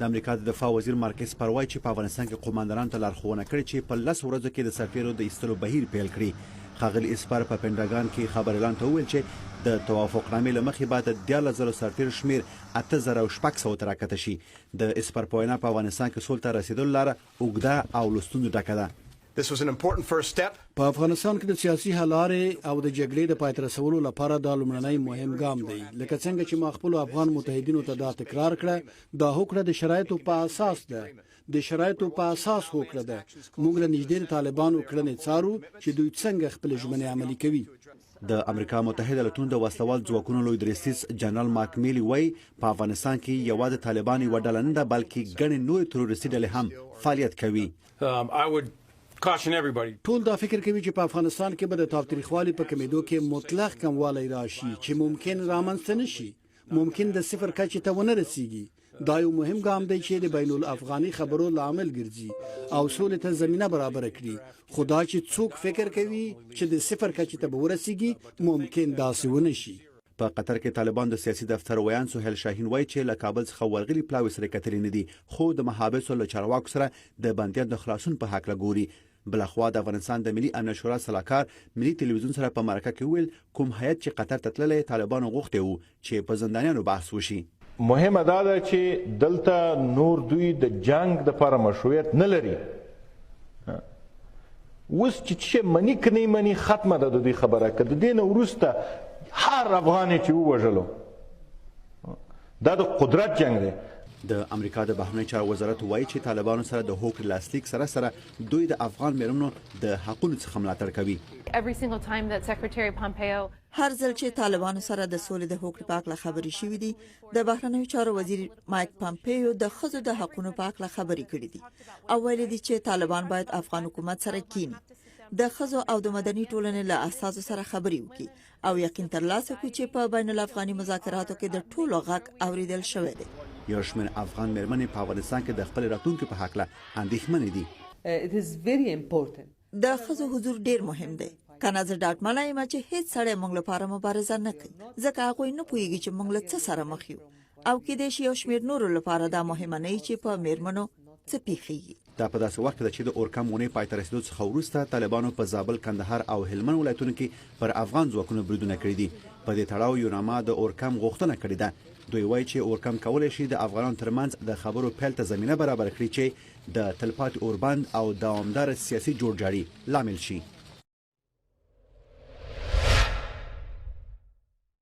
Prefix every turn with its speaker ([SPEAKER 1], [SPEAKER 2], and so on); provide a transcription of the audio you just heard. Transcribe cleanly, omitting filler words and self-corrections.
[SPEAKER 1] د امریکا د دفاع وزیر مارکس پروای چې په افغانستان کې قوماندانانو ته لارښوونه کړې چې په 10 ورځو کې د سفیرو د ایستلو بهیر پیل کړي. ښاغلي اسپر په پنټاګان کې خبر اعلان ته وویل چې د توافقنامې له مخې به د 14,000 سرتیرو شمېر 8,600 ته راکته شي. د اسپر په وینا په افغانستان کې سولې ته رسیدلو لاره اوږده او له ستونزو ډکه ده.
[SPEAKER 2] په افغانستان کې د سیاسي حل لارې او د جګړې د پای ته رسولو لپاره دا لومړنی مهم ګام دی. لکه څنګه چې ما خپلو افغان متحدینو ته دا تکرار کړه، دا هوکړه د شرایطو په اساس ده. د شرایطو په اساس هوکړه ده. موږ له نږدې د طالبانو کړنې څارو چې دوی څنګه خپل ژمنې عملي کوي.
[SPEAKER 1] د امریکا متحده ایالاتونو د وسلوال ځواکونو لوی درستیز جنرال مارک میلی وایي په افغانستان کې یوازې طالبان یوه ډله نه ده بلکې ګڼې نورې تروریستي ډلې هم فعالیت کوي.
[SPEAKER 2] ټول دا فکر کوي چې په افغانستان کې به د تاوتریخوالي په کمیدو کې مطلق کموالی راشي چې ممکن رامنځته نشي، ممکن د صفر کچې ته ونه رسیږي. دا یو مهم ګام دی چې د بین الافغاني خبرو لامل ګرځي او سولې ته زمینه برابر کړي. خو دا چې څوک فکر کوي چې د صفر کچې ته به ورسیږي ممکن داسې ونه شي.
[SPEAKER 1] په قطر کې طالبان د سیاسي دفتر ویان سهیل شاهین وایي چې له کابل څخه ورغلي پلاوي سره کتلې نه دي، خو د محابسو له چارواکو سره د بندیانو د خلاصون په هکله ګوري. بلخوا د افغانستان د ملي امنیت شورا سلاکار ملي تلویزیون سره په مرکه کې ویل کوم هیئت چې قطر ته تللی طالبانو غوښتي وو چې په زندانیانو بحث وشي.
[SPEAKER 3] مهمه دا ده چې دلته نور دوی د جنگ لپاره مشروعیت نه لري. اوس چې منی کني منی ختمه ده د دې خبره که د دې نه وروسته هر افغان چې ووژلو دا د قدرت جنگ دی.
[SPEAKER 1] د امریکا د بهرنیو چارو وزارت وایي چې طالبانو سره د هوکړې لاسلیک سره سره دوی د افغان میرمنو د حقونو څخه ملاتړ کوي.
[SPEAKER 4] هر ځل چې طالبانو سره د سولې د هوکړې په اړه خبرې شوې دي، د بهرنیو چارو وزیر مایک پامپیو د ښځو د حقونو په اړه خبرې کړې دي او ویلي دي چې طالبان باید افغان حکومت سره کینی، د ښځو او د مدني ټولنې له اساسو سره خبرې وکړي او یقین ترلاسه کړي چې په بین الافغاني مذاکراتو کې د ټولو غږ اوریدل شوی دی.
[SPEAKER 1] یو شمېر افغان میرمنې په افغانستان کې د خپل راتلونکي په هکله اندېښمنې دي.
[SPEAKER 4] د ښځو حضور ډیر مهم دی. کنه زه ډاډمنه یم چې هیڅ سړی موږ لپاره مبارزه نه کوي، ځکه هغوی نه پوهیږي چې موږ له څه سره مخ یو او کېدای شي یو شمېر نورو لپاره دا مهمه نه وي چې په میرمنو څه پیښیږي.
[SPEAKER 1] دا په داسې وخت کې ده چې د اورکم اونۍ پای ته رسیدو څخه وروسته طالبانو په زابل، کندهار او هلمند ولایتونو کې پر افغان ځواکونو بریدونه کړي دي. په دې تړاو یوناما د اورکم غوښتنه کړې ده. دوی وایي چې اورکم کولی شي د افغانانو ترمنځ د خبرو پیل ته زمینه برابر کړي چې د تلپاتې اوربند او دوامدار سیاسي جوړجاړي لامل شي.